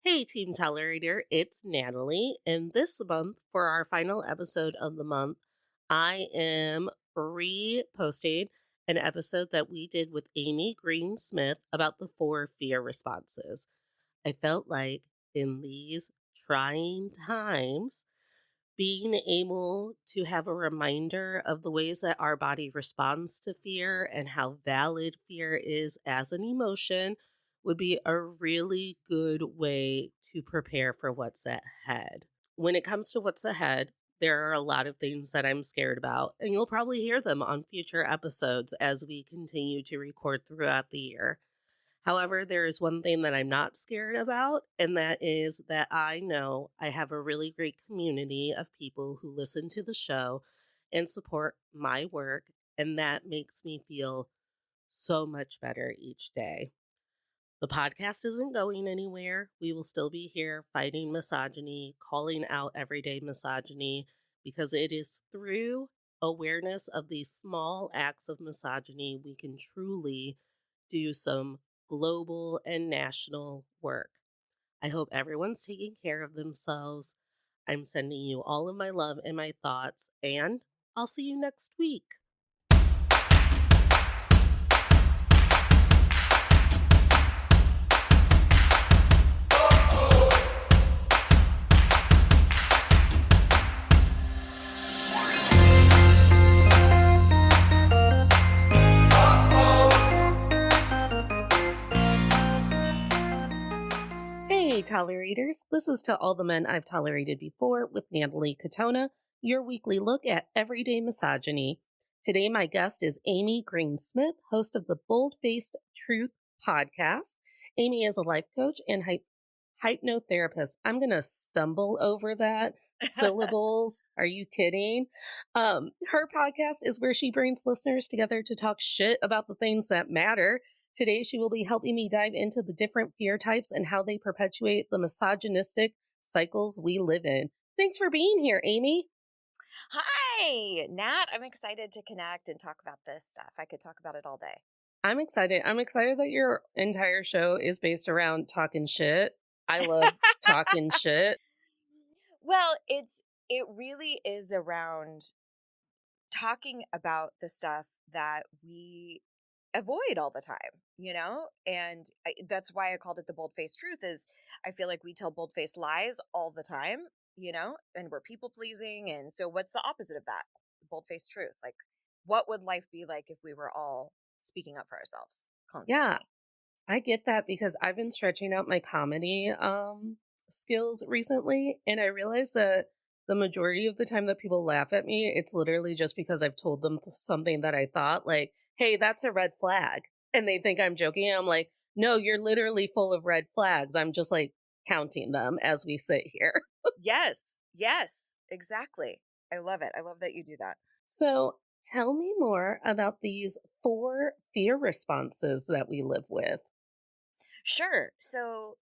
Hey, Team Tolerator, it's Natalie. And this month, for our final episode of the month, I am reposting an episode that we did with Amy Green Smith about the four fear responses. I felt like in these trying times, being able to have a reminder of the ways that our body responds to fear and how valid fear is as an emotion would be a really good way to prepare for what's ahead. When it comes to what's ahead, there are a lot of things that I'm scared about, and you'll probably hear them on future episodes as we continue to record throughout the year. However, there is one thing that I'm not scared about, and that is that I know I have a really great community of people who listen to the show and support my work, and that makes me feel so much better each day. The podcast isn't going anywhere. We will still be here fighting misogyny, calling out everyday misogyny, because it is through awareness of these small acts of misogyny we can truly do some global and national work. I hope everyone's taking care of themselves. I'm sending you all of my love and my thoughts, and I'll see you next week. Hey, tolerators. This is To All the Men I've Tolerated Before with Natalie Katona, your weekly look at everyday misogyny. Today, my guest is Amy Green Smith, host of the Bold Faced Truth podcast. Amy is a life coach and hypnotherapist. I'm going to stumble over that. Syllables. Are you kidding? Her podcast is where she brings listeners together to talk shit about the things that matter. Today, she will be helping me dive into the different fear types and how they perpetuate the misogynistic cycles we live in. Thanks for being here, Amy. Hi, Nat. I'm excited to connect and talk about this stuff. I could talk about it all day. I'm excited. I'm excited that your entire show is based around talking shit. I love talking shit. Well, it really is around talking about the stuff that we avoid all the time. And that's why I called it the bold-faced truth is I feel like we tell bold-faced lies all the time, and we're people pleasing. And so what's the opposite of that? Bold-faced truth. Like what would life be like if we were all speaking up for ourselves Yeah, constantly? I get that because I've been stretching out my comedy skills recently, and I realized that the majority of the time that people laugh at me, it's literally just because I've told them something that I thought like, "Hey, that's a red flag." And they think I'm joking. And I'm like, "No, you're literally full of red flags. I'm just like counting them as we sit here." Yes. Yes, exactly. I love it. I love that you do that. So, tell me more about these four fear responses that we live with. Sure. So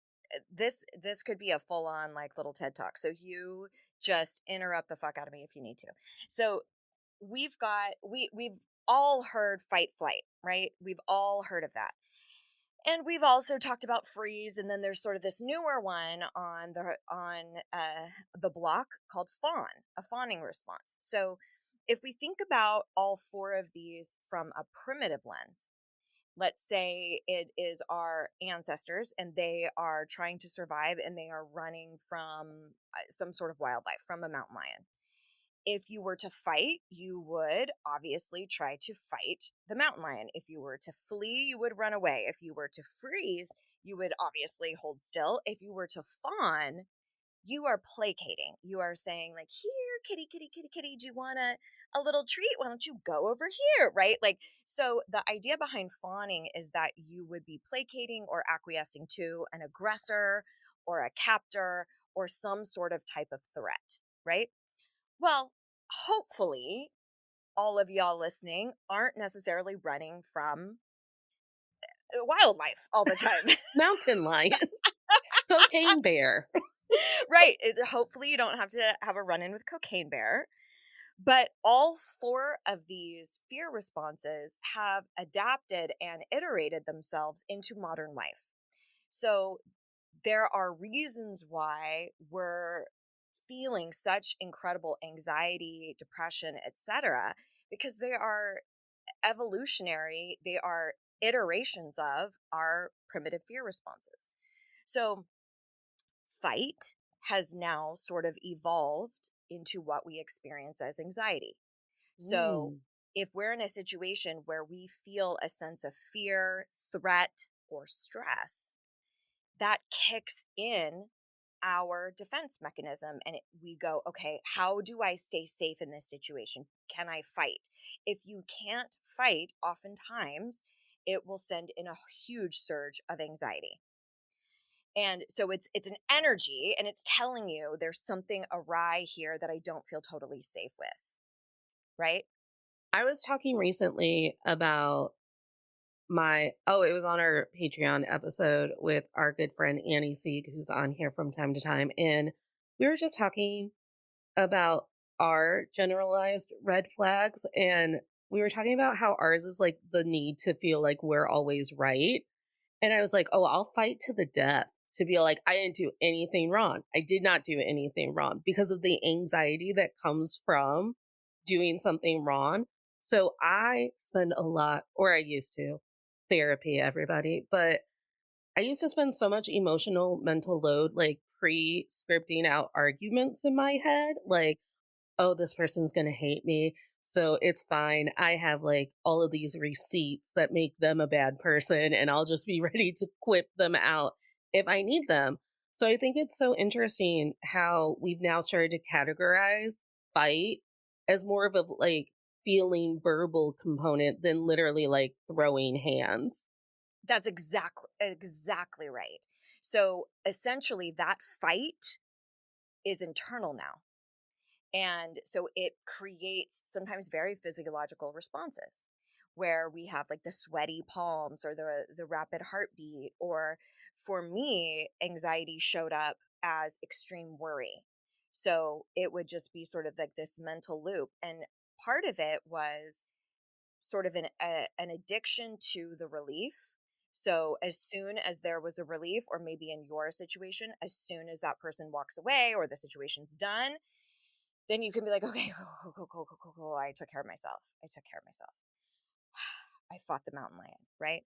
this could be a full on like little TED talk. So you just interrupt the fuck out of me if you need to. So we've all heard fight flight, right? We've all heard of that. And we've also talked about freeze, and then there's sort of this newer one on the block called fawn, a fawning response. So if we think about all four of these from a primitive lens, let's say it is our ancestors and they are trying to survive and they are running from some sort of wildlife, from a mountain lion. If you were to fight, you would obviously try to fight the mountain lion. If you were to flee, you would run away. If you were to freeze, you would obviously hold still. If you were to fawn, you are placating. You are saying like, "Here, kitty, kitty, kitty, kitty, do you want a little treat? Why don't you go over here?" Right? Like, so the idea behind fawning is that you would be placating or acquiescing to an aggressor or a captor or some sort of type of threat, right? Well, hopefully all of y'all listening aren't necessarily running from wildlife all the time. Mountain lions, cocaine bear. Right. Hopefully you don't have to have a run in with cocaine bear. But all four of these fear responses have adapted and iterated themselves into modern life. So there are reasons why we're feeling such incredible anxiety, depression, etc., because they are evolutionary, they are iterations of our primitive fear responses. So, fight has now sort of evolved into what we experience as anxiety. So, Mm. if we're in a situation where we feel a sense of fear, threat, or stress, that kicks in our defense mechanism and we go, okay, how do I stay safe in this situation? Can I fight? If you can't fight, oftentimes it will send in a huge surge of anxiety. And so it's an energy and it's telling you there's something awry here that I don't feel totally safe with, right? I was talking recently about it was on our Patreon episode with our good friend Annie Sieg, who's on here from time to time. And we were just talking about our generalized red flags. And we were talking about how ours is like the need to feel like we're always right. And I was like, oh, I'll fight to the death to be like, I didn't do anything wrong. I did not do anything wrong because of the anxiety that comes from doing something wrong. So I spend a lot, or I used to, therapy, everybody, but I used to spend so much emotional mental load, like pre scripting out arguments in my head. Like, oh, this person's going to hate me. So it's fine. I have like all of these receipts that make them a bad person, and I'll just be ready to quip them out if I need them. So I think it's so interesting how we've now started to categorize fight as more of a like feeling verbal component than literally like throwing hands. That's exactly right. So essentially that fight is internal now. And so it creates sometimes very physiological responses where we have like the sweaty palms or the rapid heartbeat, or for me anxiety showed up as extreme worry. So it would just be sort of like this mental loop, and part of it was sort of an addiction to the relief. So as soon as there was a relief, or maybe in your situation, as soon as that person walks away or the situation's done, then you can be like, okay, cool. I took care of myself. I took care of myself. I fought the mountain lion, right?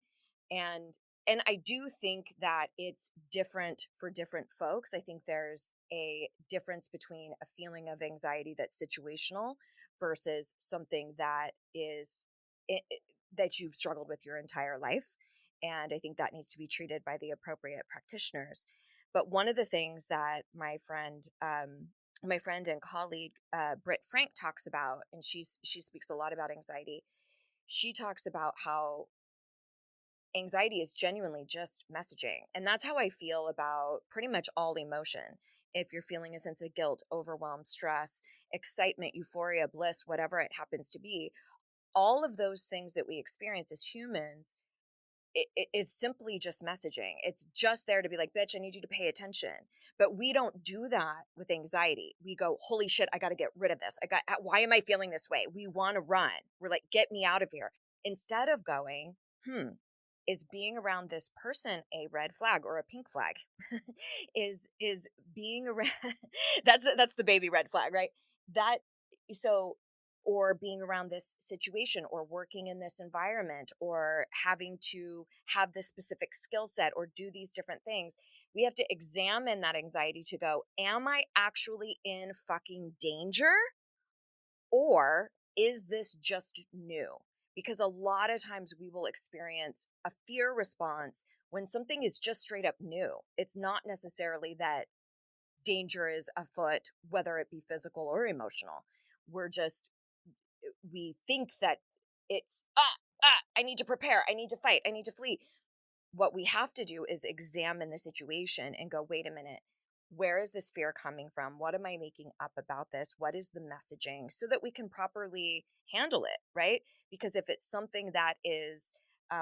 And I do think that it's different for different folks. I think there's a difference between a feeling of anxiety that's situational versus something that is that you've struggled with your entire life. And I think that needs to be treated by the appropriate practitioners. But one of the things that my friend and colleague Britt Frank talks about, and she speaks a lot about anxiety. She talks about how anxiety is genuinely just messaging, and that's how I feel about pretty much all emotion. If you're feeling a sense of guilt, overwhelm, stress, excitement, euphoria, bliss, whatever it happens to be, all of those things that we experience as humans, it is simply just messaging. It's just there to be like, bitch, I need you to pay attention. But we don't do that with anxiety. We go, holy shit, I got to get rid of this. Why am I feeling this way? We want to run. We're like, get me out of here. Instead of going, is being around this person a red flag or a pink flag? Is being around that's the baby red flag, right? That so or being around this situation or working in this environment or having to have this specific skill set or do these different things, we have to examine that anxiety to go, am I actually in fucking danger, or is this just new? Because a lot of times we will experience a fear response when something is just straight up new. It's not necessarily that danger is afoot, whether it be physical or emotional. We're just, we think that it's, I need to prepare, I need to fight, I need to flee. What we have to do is examine the situation and go, wait a minute, where is this fear coming from? What am I making up about this? What is the messaging, so that we can properly handle it, right? Because if it's something that is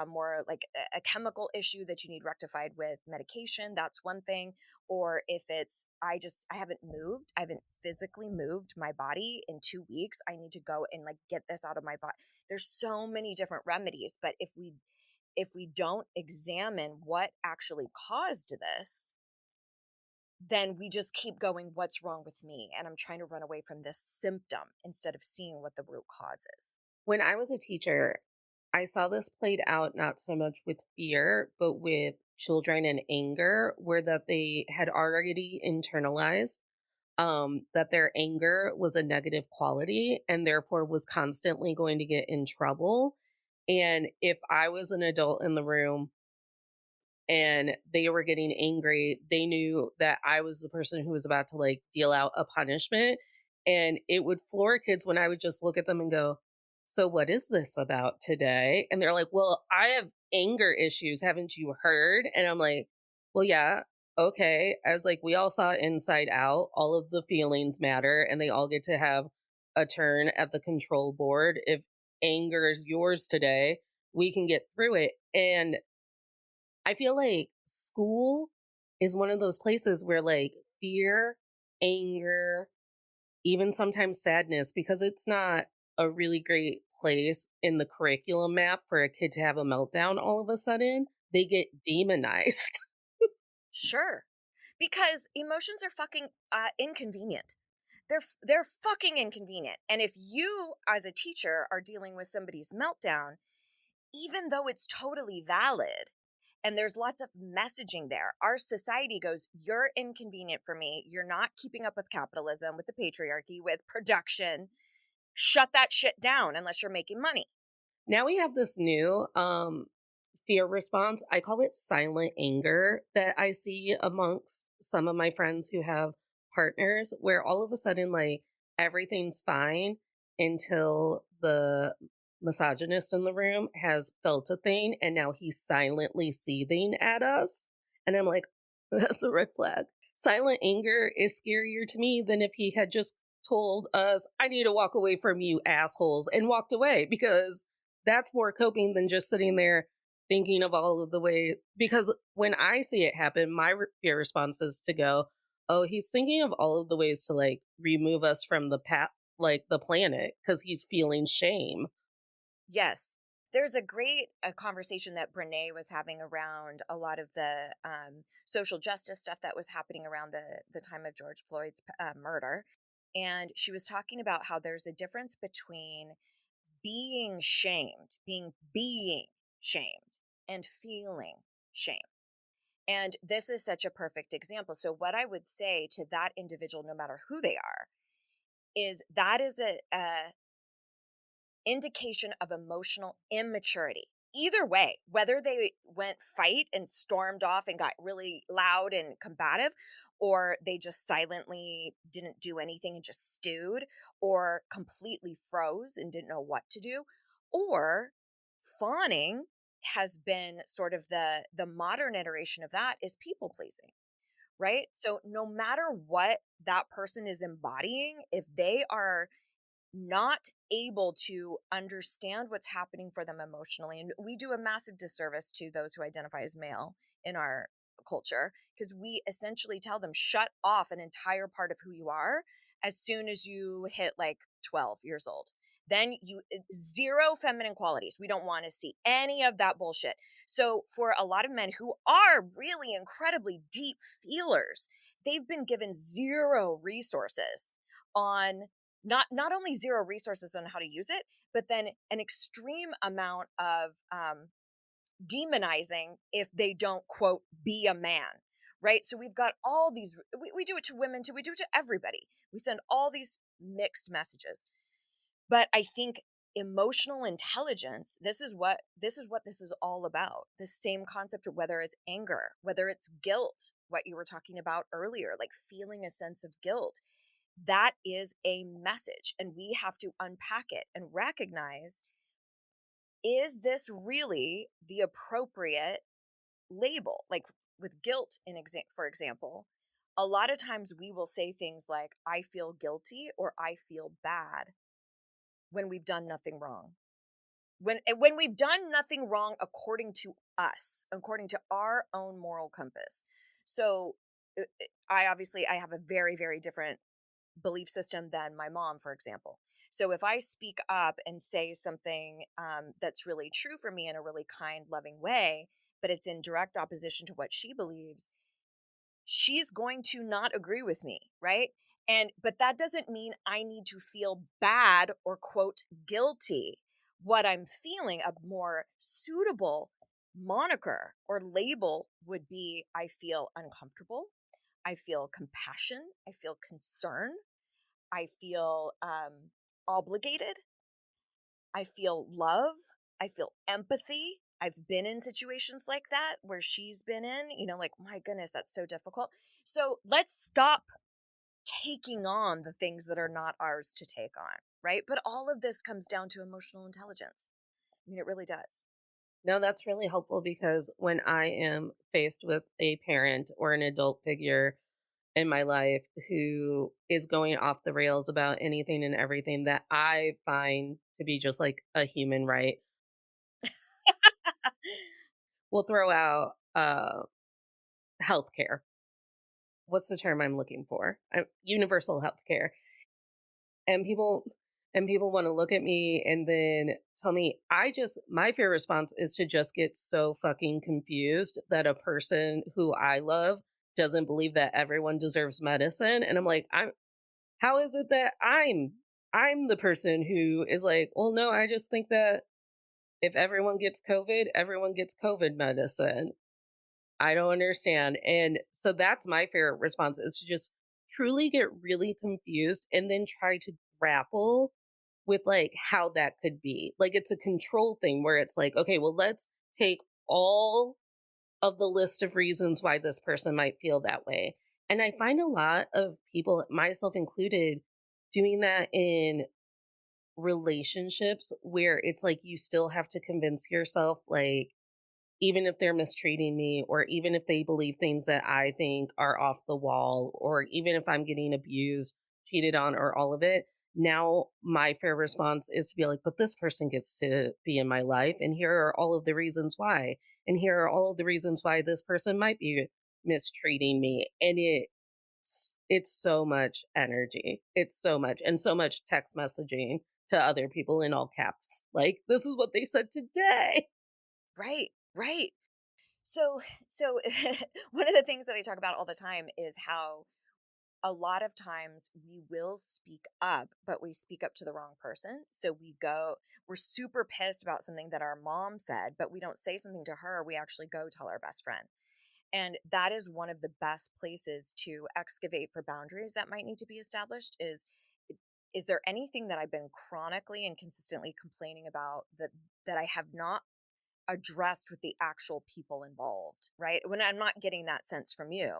more like a chemical issue that you need rectified with medication, that's one thing. Or if it's, I haven't moved, I haven't physically moved my body in 2 weeks, I need to go and like get this out of my body. There's so many different remedies, but if we don't examine what actually caused this, then we just keep going, what's wrong with me? And I'm trying to run away from this symptom instead of seeing what the root cause is. When I was a teacher, I saw this played out not so much with fear, but with children and anger, where that they had already internalized that their anger was a negative quality and therefore was constantly going to get in trouble. And if I was an adult in the room and they were getting angry, they knew that I was the person who was about to like deal out a punishment. And it would floor kids when I would just look at them and go, "So, what is this about today?" And they're like, "Well, I have anger issues. Haven't you heard?" And I'm like, "Well, yeah. Okay." I was like, "We all saw Inside Out. All of the feelings matter and they all get to have a turn at the control board. If anger is yours today, we can get through it." And I feel like school is one of those places where like fear, anger, even sometimes sadness, because it's not a really great place in the curriculum map for a kid to have a meltdown all of a sudden, they get demonized. Sure. Because emotions are fucking inconvenient. They're fucking inconvenient. And if you as a teacher are dealing with somebody's meltdown, even though it's totally valid and there's lots of messaging there, our society goes, you're inconvenient for me. You're not keeping up with capitalism, with the patriarchy, with production. Shut that shit down unless you're making money. Now we have this new fear response. I call it silent anger that I see amongst some of my friends who have partners where all of a sudden, like, everything's fine until the misogynist in the room has felt a thing and now he's silently seething at us. And I'm like, that's a red flag. Silent anger is scarier to me than if he had just told us, "I need to walk away from you assholes," and walked away, because that's more coping than just sitting there thinking of all of the way. Because when I see it happen, my fear response is to go, "Oh, he's thinking of all of the ways to like remove us from the path, like the planet, because he's feeling shame." Yes. There's a great conversation that Brene was having around a lot of the social justice stuff that was happening around the time of George Floyd's murder. And she was talking about how there's a difference between being shamed and feeling shame. And this is such a perfect example. So what I would say to that individual, no matter who they are, is that is a indication of emotional immaturity. Either way, whether they went fight and stormed off and got really loud and combative, or they just silently didn't do anything and just stewed, or completely froze and didn't know what to do, or fawning has been sort of the modern iteration of that is people pleasing, right? So no matter what that person is embodying, if they are not able to understand what's happening for them emotionally. And we do a massive disservice to those who identify as male in our culture because we essentially tell them, shut off an entire part of who you are as soon as you hit like 12 years old. Then you zero feminine qualities. We don't want to see any of that bullshit. So, for a lot of men who are really incredibly deep feelers, they've been given zero resources on not only zero resources on how to use it, but then an extreme amount of demonizing if they don't quote be a man, right? So we've got all these. We do it to women too. We do it to everybody. We send all these mixed messages. But I think emotional intelligence. This is all about. The same concept of whether it's anger, whether it's guilt, what you were talking about earlier, like feeling a sense of guilt, that is a message and we have to unpack it and recognize, is this really the appropriate label? Like with guilt for example, a lot of times we will say things like I feel guilty or I feel bad when we've done nothing wrong, when we've done nothing wrong according to us, according to our own moral compass. So I have a very, very different belief system than my mom, for example. So if I speak up and say something that's really true for me in a really kind, loving way, but it's in direct opposition to what she believes, she's going to not agree with me, right? But that doesn't mean I need to feel bad or quote guilty. What I'm feeling, a more suitable moniker or label would be, I feel uncomfortable, I feel compassion, I feel concern, I feel obligated, I feel love, I feel empathy. I've been in situations like that where she's been in, like, my goodness, that's so difficult. So let's stop taking on the things that are not ours to take on, right? But all of this comes down to emotional intelligence. I mean, it really does. No, that's really helpful because when I am faced with a parent or an adult figure in my life who is going off the rails about anything and everything that I find to be just like a human right, we'll throw out healthcare. What's the term I'm looking for? Universal healthcare. And people want to look at me and then tell me my fear response is to just get so fucking confused that a person who I love doesn't believe that everyone deserves medicine. And I'm like, how is it that I'm the person who is like, well, no, I just think that if everyone gets COVID, everyone gets COVID medicine. I don't understand. And so that's my favorite response is to just truly get really confused and then try to grapple with like how that could be. Like it's a control thing where it's like, okay, well, let's take all of the list of reasons why this person might feel that way. And I find a lot of people, myself included, doing that in relationships where it's like you still have to convince yourself, like, even if they're mistreating me, or even if they believe things that I think are off the wall, or even if I'm getting abused, cheated on, or all of it. Now, my fair response is to be like, but this person gets to be in my life. And here are all of the reasons why. And here are all of the reasons why this person might be mistreating me. And it's so much energy. It's so much, and so much text messaging to other people in all caps. Like, this is what they said today. Right, right. So one of the things that I talk about all the time is how a lot of times we will speak up, but we speak up to the wrong person. So we're super pissed about something that our mom said, but we don't say something to her. We actually go tell our best friend. And that is one of the best places to excavate for boundaries that might need to be established is there anything that I've been chronically and consistently complaining about that I have not addressed with the actual people involved, right? When I'm not getting that sense from you.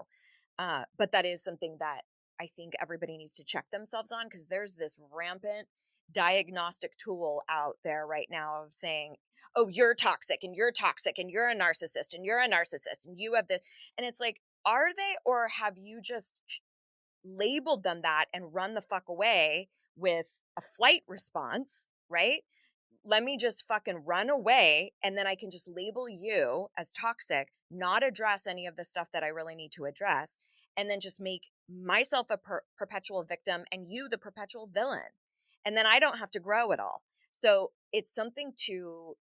But that is something that I think everybody needs to check themselves on because there's this rampant diagnostic tool out there right now of saying, oh, you're toxic and you're toxic and you're a narcissist and you're a narcissist and you have this. And it's like, are they, or have you just labeled them that and run the fuck away with a flight response, right? Let me just fucking run away and then I can just label you as toxic, not address any of the stuff that I really need to address, and then just make myself a perpetual victim and you the perpetual villain. And then I don't have to grow at all. So it's something to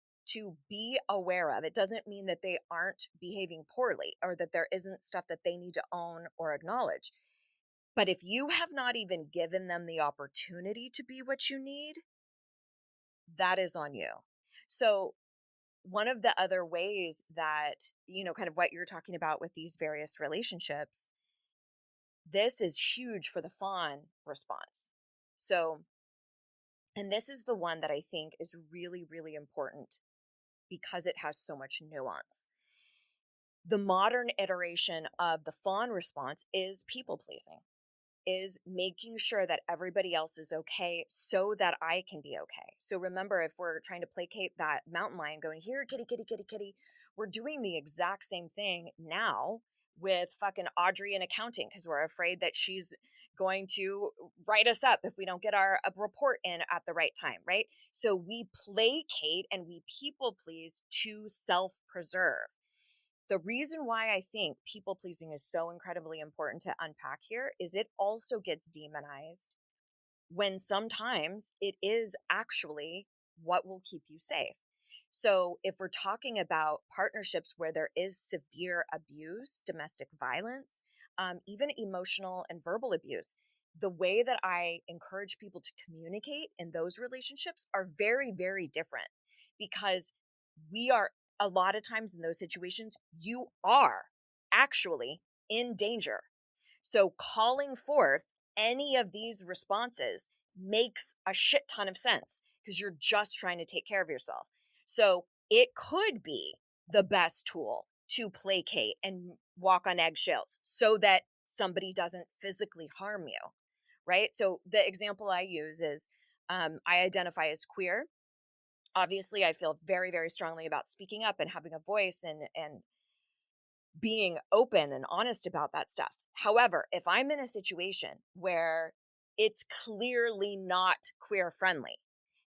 be aware of. It doesn't mean that they aren't behaving poorly or that there isn't stuff that they need to own or acknowledge. But if you have not even given them the opportunity to be what you need, that is on you. So, one of the other ways that, kind of what you're talking about with these various relationships, this is huge for the fawn response. So, and this is the one that I think is really, really important because it has so much nuance. The modern iteration of the fawn response is people pleasing, is making sure that everybody else is okay so that I can be okay. So remember, if we're trying to placate that mountain lion going, here, kitty, kitty, kitty, kitty, we're doing the exact same thing now with fucking Audrey in accounting because we're afraid that she's going to write us up if we don't get our report in at the right time, right? So we placate and we people please to self-preserve. The reason why I think people pleasing is so incredibly important to unpack here is it also gets demonized when sometimes it is actually what will keep you safe. So, if we're talking about partnerships where there is severe abuse, domestic violence, even emotional and verbal abuse. The way that I encourage people to communicate in those relationships are very, very different because we are a lot of times in those situations, you are actually in danger. So calling forth any of these responses makes a shit ton of sense because you're just trying to take care of yourself. So it could be the best tool to placate and walk on eggshells so that somebody doesn't physically harm you. Right. So the example I use is I identify as queer. Obviously, I feel very, very strongly about speaking up and having a voice and being open and honest about that stuff. However, if I'm in a situation where it's clearly not queer friendly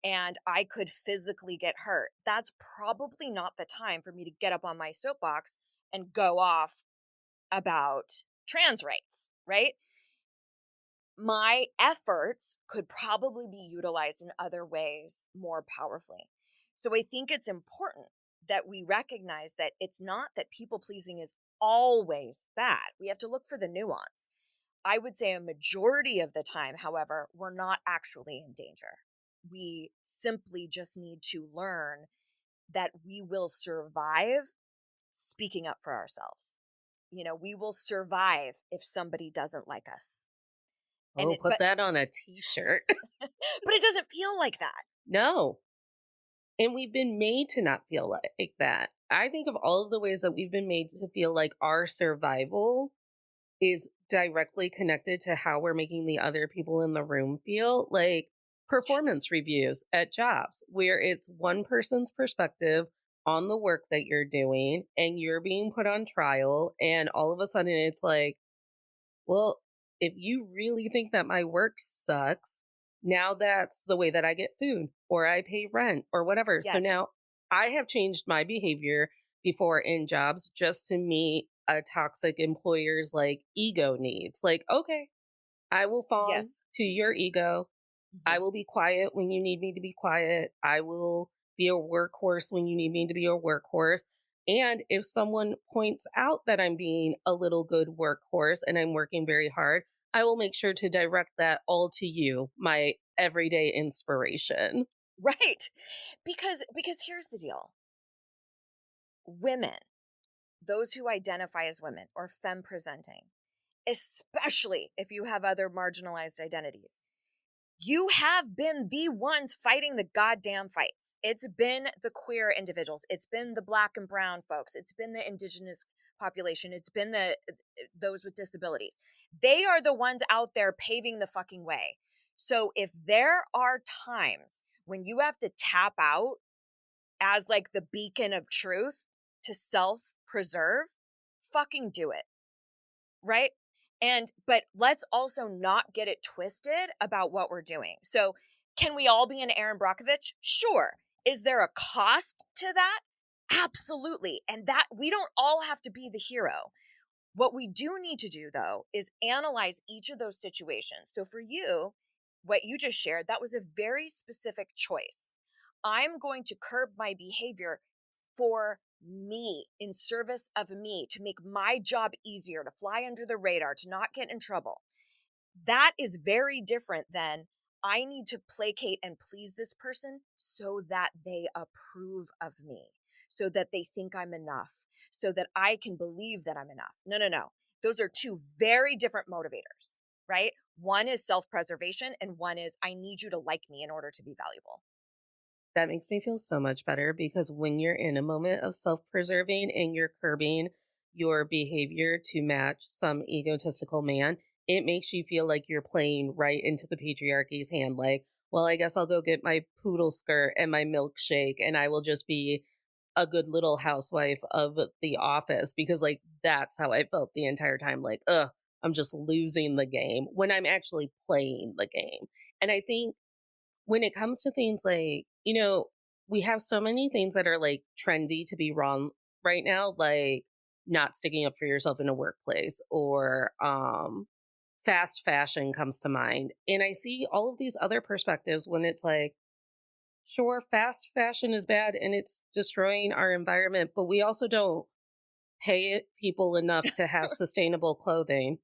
and I could physically get hurt, that's probably not the time for me to get up on my soapbox and go off about trans rights, right? My efforts could probably be utilized in other ways more powerfully. So I think it's important that we recognize that it's not that people pleasing is always bad. We have to look for the nuance. I would say a majority of the time, however, we're not actually in danger. We simply just need to learn that we will survive speaking up for ourselves. We will survive if somebody doesn't like us. And Oh, it put that on a t-shirt. but it doesn't feel like that. No. And we've been made to not feel like that. I think of all of the ways that we've been made to feel like our survival is directly connected to how we're making the other people in the room feel. Like Yes. performance reviews at jobs, where it's one person's perspective on the work that you're doing and you're being put on trial. And all of a sudden it's like, well, if you really think that my work sucks, now that's the way that I get food or I pay rent or whatever. So Yes. now I have changed my behavior before in jobs just to meet a toxic employer's like ego needs. Like, okay, I will fawn Yes. to your ego. I Mhm. will be quiet when you need me to be quiet. I will be a workhorse when you need me to be a workhorse. And if someone points out that I'm being a little good workhorse and I'm working very hard, I will make sure to direct that all to you, my everyday inspiration. Right. Because here's the deal. Women, those who identify as women or femme presenting, especially if you have other marginalized identities, you have been the ones fighting the goddamn fights. It's been the queer individuals, it's been the black and brown folks, it's been the indigenous population, it's been the those with disabilities. They are the ones out there paving the fucking way. So if there are times when you have to tap out as like the beacon of truth to self-preserve, fucking do it. Right? But let's also not get it twisted about what we're doing. So, can we all be an Aaron Brockovich? Sure. Is there a cost to that? Absolutely. And that we don't all have to be the hero. What we do need to do though is analyze each of those situations. So for you, what you just shared, that was a very specific choice. I'm going to curb my behavior for me, in service of me, to make my job easier, to fly under the radar, to not get in trouble. That is very different than I need to placate and please this person so that they approve of me, so that they think I'm enough, so that I can believe that I'm enough. No, no, no. Those are two very different motivators, right? One is self preservation, and one is I need you to like me in order to be valuable. That makes me feel so much better because when you're in a moment of self preserving and you're curbing your behavior to match some egotistical man, it makes you feel like you're playing right into the patriarchy's hand. Like, well, I guess I'll go get my poodle skirt and my milkshake and I will just be a good little housewife of the office because, like, that's how I felt the entire time. Like, ugh, I'm just losing the game when I'm actually playing the game. And I think when it comes to things like, we have so many things that are like trendy to be wrong right now, like not sticking up for yourself in a workplace or fast fashion comes to mind. And I see all of these other perspectives when it's like, sure, fast fashion is bad and it's destroying our environment, but we also don't pay people enough to have sustainable clothing.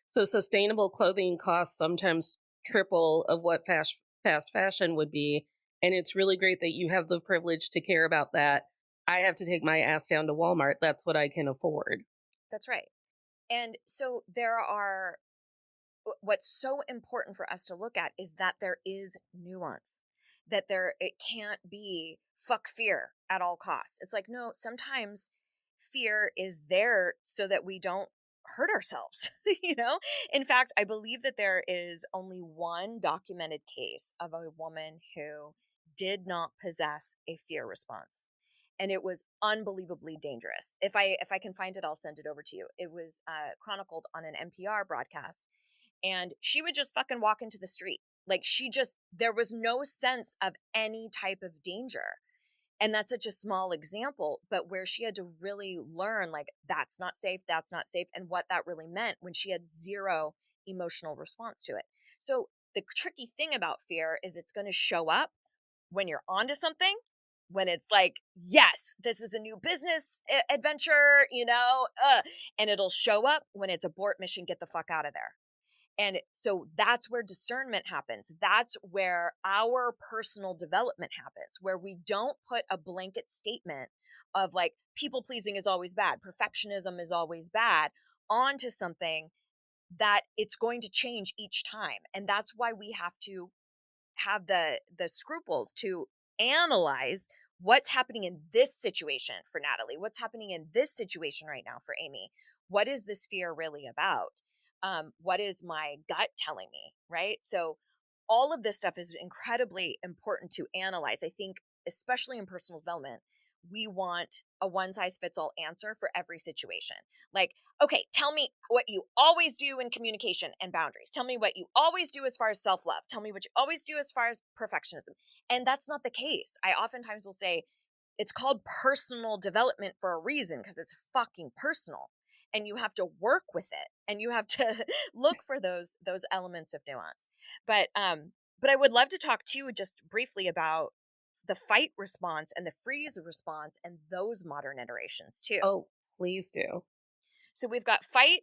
So sustainable clothing costs sometimes triple of what fast fashion would be. And it's really great that you have the privilege to care about that. I have to take my ass down to Walmart. That's what I can afford. That's right. And so there are what's so important for us to look at is that there is nuance, that there it can't be fuck fear at all costs. It's like, no, sometimes fear is there so that we don't hurt ourselves. In fact, I believe that there is only one documented case of a woman who did not possess a fear response, and it was unbelievably dangerous. If I can find it, I'll send it over to you. It was chronicled on an NPR broadcast, and she would just fucking walk into the street. Like, there was no sense of any type of danger. And that's such a small example, but where she had to really learn, like, that's not safe, and what that really meant when she had zero emotional response to it. So the tricky thing about fear is it's going to show up when you're onto something, when it's like, yes, this is a new business adventure, and it'll show up when it's abort mission, get the fuck out of there. And so that's where discernment happens. That's where our personal development happens, where we don't put a blanket statement of like, people pleasing is always bad, perfectionism is always bad, onto something that it's going to change each time. And that's why we have to have the scruples to analyze what's happening in this situation for Natalie, what's happening in this situation right now for Amy. What is this fear really about? What is my gut telling me, right? So all of this stuff is incredibly important to analyze. I think, especially in personal development, we want a one size fits all answer for every situation. Like, okay, tell me what you always do in communication and boundaries. Tell me what you always do as far as self love. Tell me what you always do as far as perfectionism. And that's not the case. I oftentimes will say it's called personal development for a reason, because it's fucking personal. And you have to work with it, and you have to look for those elements of nuance. But I would love to talk to you just briefly about the fight response and the freeze response and those modern iterations too. Oh, please do. So we've got fight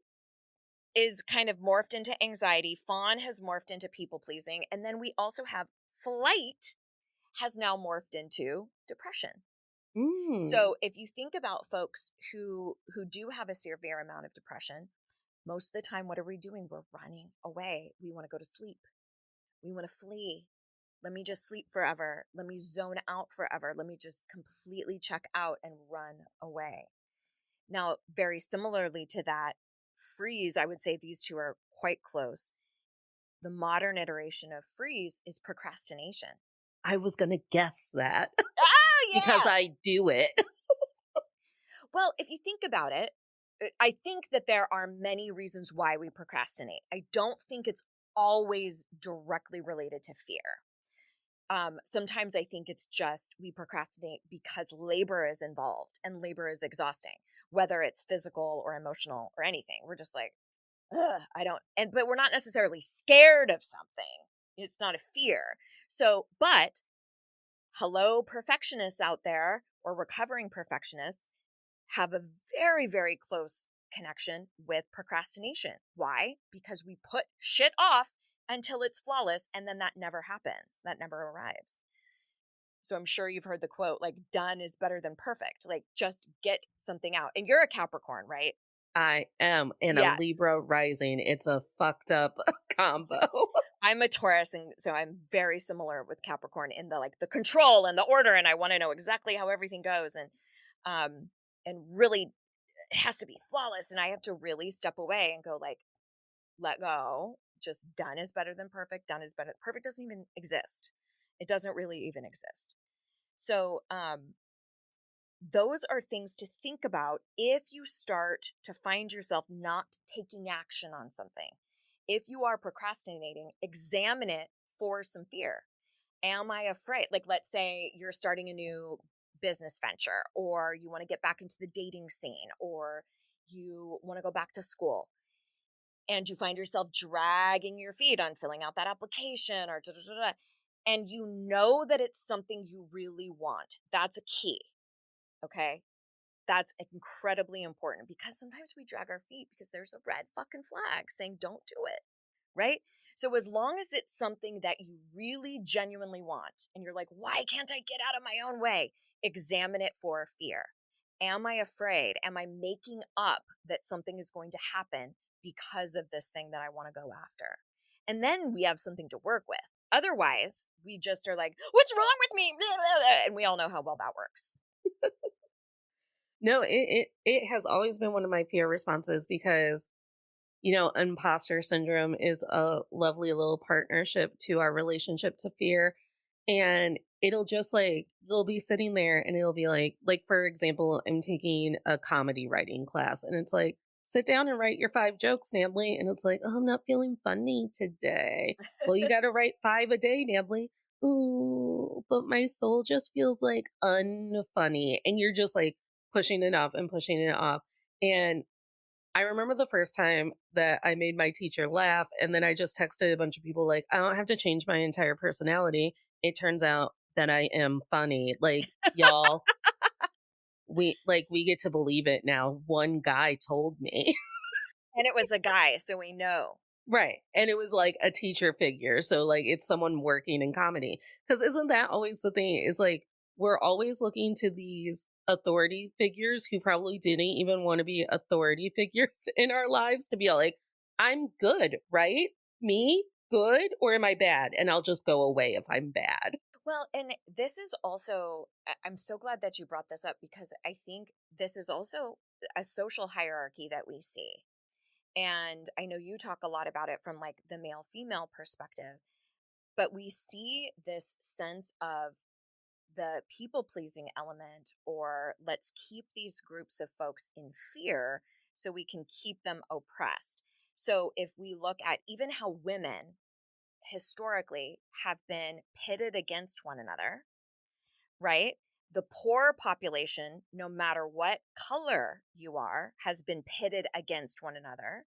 is kind of morphed into anxiety, fawn has morphed into people pleasing, and then we also have flight has now morphed into depression. Mm. So if you think about folks who do have a severe amount of depression, most of the time, what are we doing? We're running away. We want to go to sleep. We want to flee. Let me just sleep forever. Let me zone out forever. Let me just completely check out and run away. Now, very similarly to that, freeze, I would say these two are quite close. The modern iteration of freeze is procrastination. I was going to guess that Oh, because yeah. I do it. Well, if you think about it, I think that there are many reasons why we procrastinate. I don't think it's always directly related to fear. Sometimes I think it's just we procrastinate because labor is involved and labor is exhausting, whether it's physical or emotional or anything. We're just like, ugh, but we're not necessarily scared of something. It's not a fear. So, but hello, perfectionists out there or recovering perfectionists have a very, very close connection with procrastination. Why? Because we put shit off until it's flawless, and then that never happens. That never arrives. So I'm sure you've heard the quote, like, done is better than perfect. Like, just get something out. And you're a Capricorn, right? I am in a Yeah. Libra rising. It's a fucked up combo. I'm a Taurus, and so I'm very similar with Capricorn in the like the control and the order, and I want to know exactly how everything goes, and really it has to be flawless, and I have to really step away and go like, let go. Just done is better than perfect. Done is better. Perfect doesn't even exist. It doesn't really even exist. So, those are things to think about if you start to find yourself not taking action on something. If you are procrastinating, examine it for some fear. Am I afraid? Like, let's say you're starting a new business venture, or you want to get back into the dating scene, or you want to go back to school, and you find yourself dragging your feet on filling out that application or da, da, da, da, and you know that it's something you really want. That's a key. Okay. That's incredibly important because sometimes we drag our feet because there's a red fucking flag saying don't do it, right? So as long as it's something that you really genuinely want and you're like, why can't I get out of my own way? Examine it for fear. Am I afraid? Am I making up that something is going to happen because of this thing that I want to go after? And then we have something to work with. Otherwise, we just are like, what's wrong with me? And we all know how well that works. No, it has always been one of my fear responses because, imposter syndrome is a lovely little partnership to our relationship to fear. And it'll just like, you'll be sitting there and it'll be like, for example, I'm taking a comedy writing class and it's like, sit down and write your 5 jokes, Natalie. And it's like, oh, I'm not feeling funny today. Well, you got to write 5 a day, Natalie. Ooh, but my soul just feels like unfunny. And you're just like pushing it off and pushing it off. And I remember the first time that I made my teacher laugh, and then I just texted a bunch of people like, "I don't have to change my entire personality. It turns out that I am funny." Like, y'all, we get to believe it now. One guy told me. And it was a guy, so we know. Right. And it was like a teacher figure. So like it's someone working in comedy. Cuz isn't that always the thing? Is like we're always looking to these authority figures who probably didn't even want to be authority figures in our lives to be like, I'm good, right? Me? Good or am I bad? And I'll just go away if I'm bad. Well, and this is also, I'm so glad that you brought this up because I think this is also a social hierarchy that we see. And I know you talk a lot about it from like the male female perspective, but we see this sense of the people pleasing element, or let's keep these groups of folks in fear so we can keep them oppressed. So if we look at even how women historically have been pitted against one another, right? The poor population, no matter what color you are, has been pitted against one another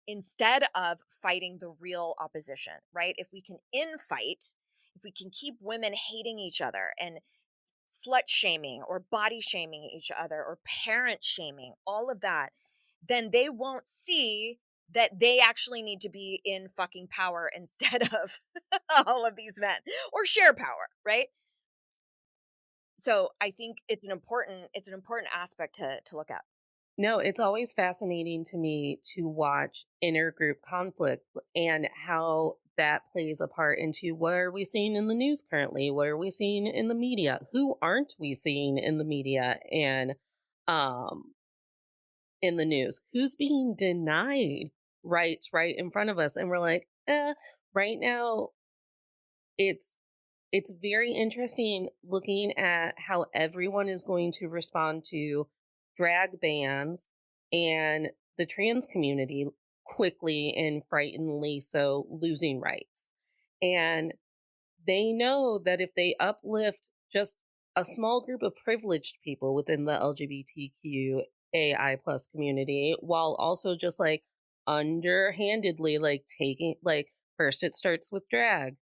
instead of fighting the real opposition, right? If we can infight, if we can keep women hating each other and slut shaming or body shaming each other or parent shaming, all of that, then they won't see that they actually need to be in fucking power instead of all of these men or share power, right? So I think it's an important aspect to look at. No, it's always fascinating to me to watch intergroup conflict and how that plays a part into what are we seeing in the news currently? What are we seeing in the media? Who aren't we seeing in the media and um in the news? Who's being denied rights right in front of us? And we're like, right now it's it's very interesting looking at how everyone is going to respond to drag bans and the trans community quickly and frighteningly so losing rights. And they know that if they uplift just a small group of privileged people within the LGBTQAI plus community, while also just like underhandedly like taking like first it starts with drag,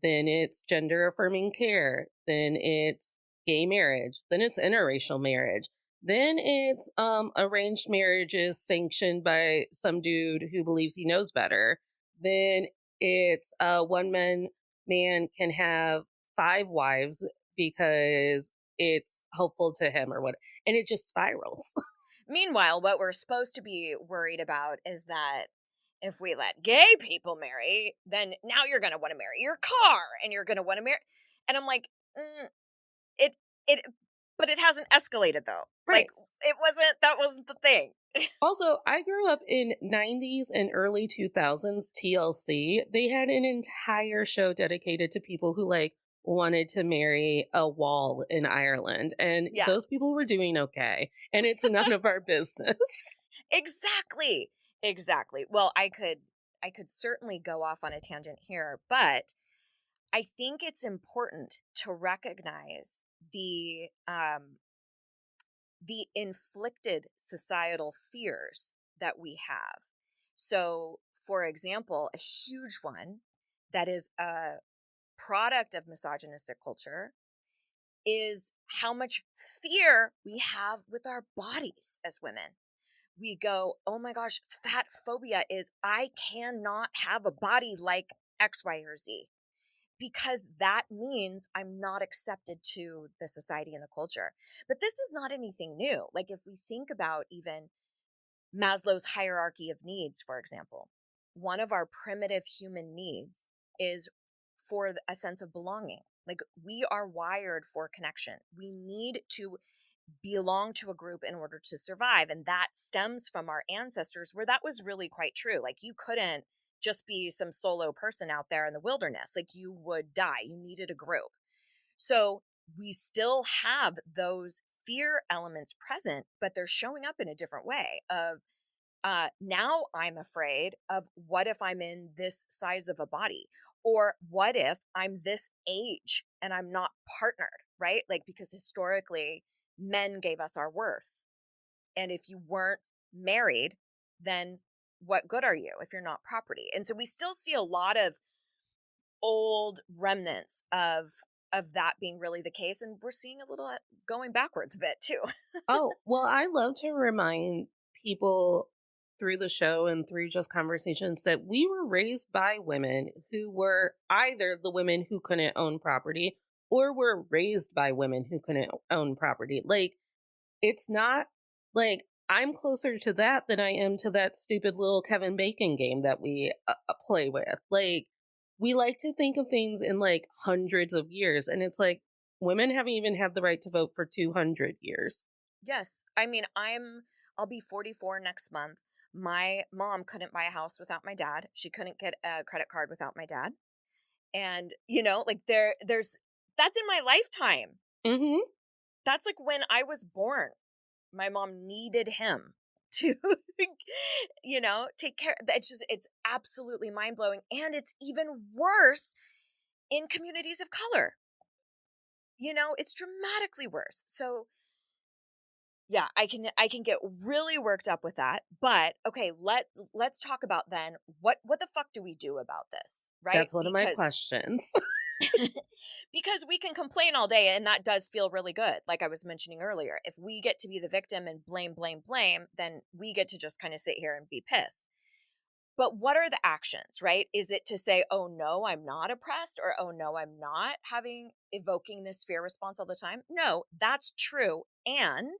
then it's gender affirming care, then it's gay marriage, then it's interracial marriage, then it's arranged marriages sanctioned by some dude who believes he knows better, then it's one man can have 5 wives because it's helpful to him or what, and it just spirals. Meanwhile, what we're supposed to be worried about is that if we let gay people marry, then now you're going to want to marry your car and you're going to want to marry. And I'm like, it, it, but it hasn't escalated though. Like Right. that wasn't the thing. Also, I grew up in 90s and early 2000s TLC. They had an entire show dedicated to people who like wanted to marry a wall in Ireland and Yeah, those people were doing okay and it's none of our business. exactly. Exactly. Well, I could certainly go off on a tangent here, but I think it's important to recognize the inflicted societal fears that we have. So, for example, a huge one that is a product of misogynistic culture is how much fear we have with our bodies as women. We go, oh my gosh, fat phobia is I cannot have a body like X, Y, or Z, because that means I'm not accepted to the society and the culture. But this is not anything new. Like if we think about even Maslow's hierarchy of needs, for example, one of our primitive human needs is for a sense of belonging. Like we are wired for connection. We need to belong to a group in order to survive. And that stems from our ancestors, where that was really quite true. Like you couldn't just be some solo person out there in the wilderness. Like you would die. You needed a group. So we still have those fear elements present, but they're showing up in a different way of now I'm afraid of what if I'm in this size of a body? Or what if I'm this age and I'm not partnered, right? Like, because historically, men gave us our worth. And if you weren't married, then what good are you if you're not property? And so we still see a lot of old remnants of that being really the case, and we're seeing a little going backwards a bit too. Oh, well, I love to remind people through the show and through just conversations that we were raised by women who were either the women who couldn't own property or were raised by women who couldn't own property. Like, it's not like I'm closer to that than I am to that stupid little Kevin Bacon game that we play with. Like, we like to think of things in like hundreds of years, and it's like women haven't even had the right to vote for 200 years. Yes. I mean, I'll be 44 next month. My mom couldn't buy a house without my dad. She couldn't get a credit card without my dad. And, like there's that's in my lifetime. Hmm. That's like when I was born. My mom needed him to take care. It's absolutely mind-blowing, and it's even worse in communities of color. It's dramatically worse. So yeah, I can get really worked up with that. But okay, let's talk about then what the fuck do we do about this, right? That's one of my questions. Because we can complain all day and that does feel really good. Like I was mentioning earlier, if we get to be the victim and blame blame blame, then we get to just kind of sit here and be pissed. But what are the actions, right? Is it to say, "Oh no, I'm not oppressed," or "Oh no, I'm not having evoking this fear response all the time?" No, that's true. And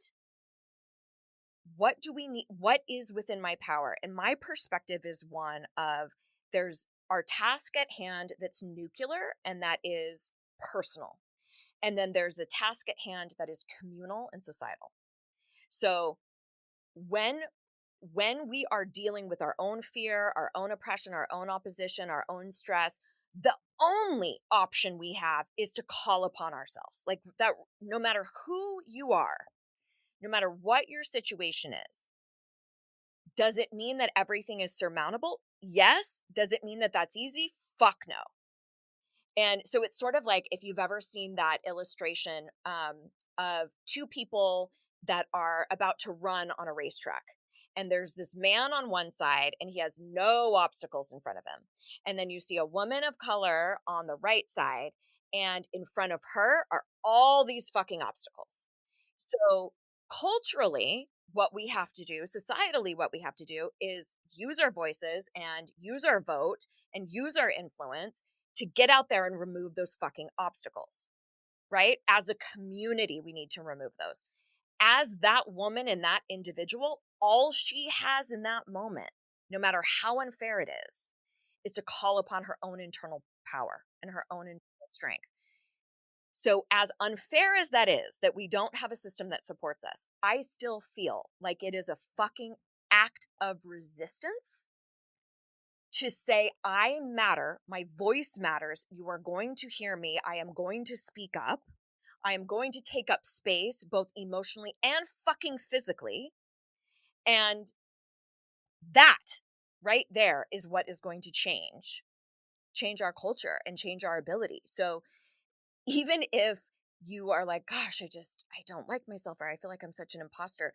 what do we need? What is within my power? And my perspective is one of there's our task at hand that's nuclear and that is personal. And then there's the task at hand that is communal and societal. So when we are dealing with our own fear, our own oppression, our own opposition, our own stress, the only option we have is to call upon ourselves. Like that, no matter who you are, no matter what your situation is, does it mean that everything is surmountable? Yes. Does it mean that that's easy? Fuck no. And so it's sort of like if you've ever seen that illustration of two people that are about to run on a racetrack. And there's this man on one side and he has no obstacles in front of him. And then you see a woman of color on the right side. And in front of her are all these fucking obstacles. So culturally, what we have to do, societally, what we have to do is use our voices and use our vote and use our influence to get out there and remove those fucking obstacles, right? As a community, we need to remove those. As that woman and that individual, all she has in that moment, no matter how unfair it is to call upon her own internal power and her own internal strength. So, as unfair as that is, that we don't have a system that supports us, I still feel like it is a fucking act of resistance to say, I matter, my voice matters, you are going to hear me, I am going to speak up, I am going to take up space, both emotionally and fucking physically. And that right there is what is going to change our culture and change our ability. So even if you are like, gosh, I don't like myself, or I feel like I'm such an imposter,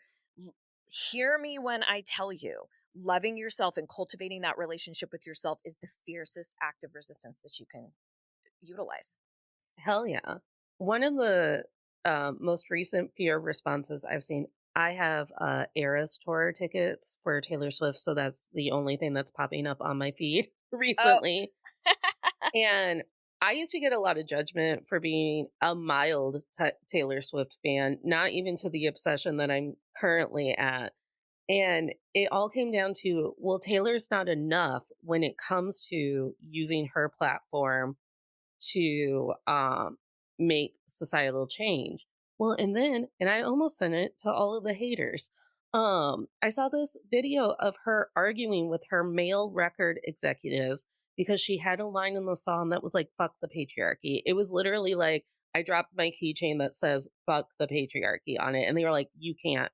hear me when I tell you, loving yourself and cultivating that relationship with yourself is the fiercest act of resistance that you can utilize. Hell yeah. One of the most recent fear responses I've seen, I have Eras tour tickets for Taylor Swift, so that's the only thing that's popping up on my feed Oh, recently. And I used to get a lot of judgment for being a mild Taylor Swift fan, not even to the obsession that I'm currently at. And it all came down to, well, Taylor's not enough when it comes to using her platform to make societal change. Well, and I almost sent it to all of the haters. I saw this video of her arguing with her male record executives because she had a line in the song that was like, fuck the patriarchy. It was literally like, I dropped my keychain that says, fuck the patriarchy on it. And they were like, you can't,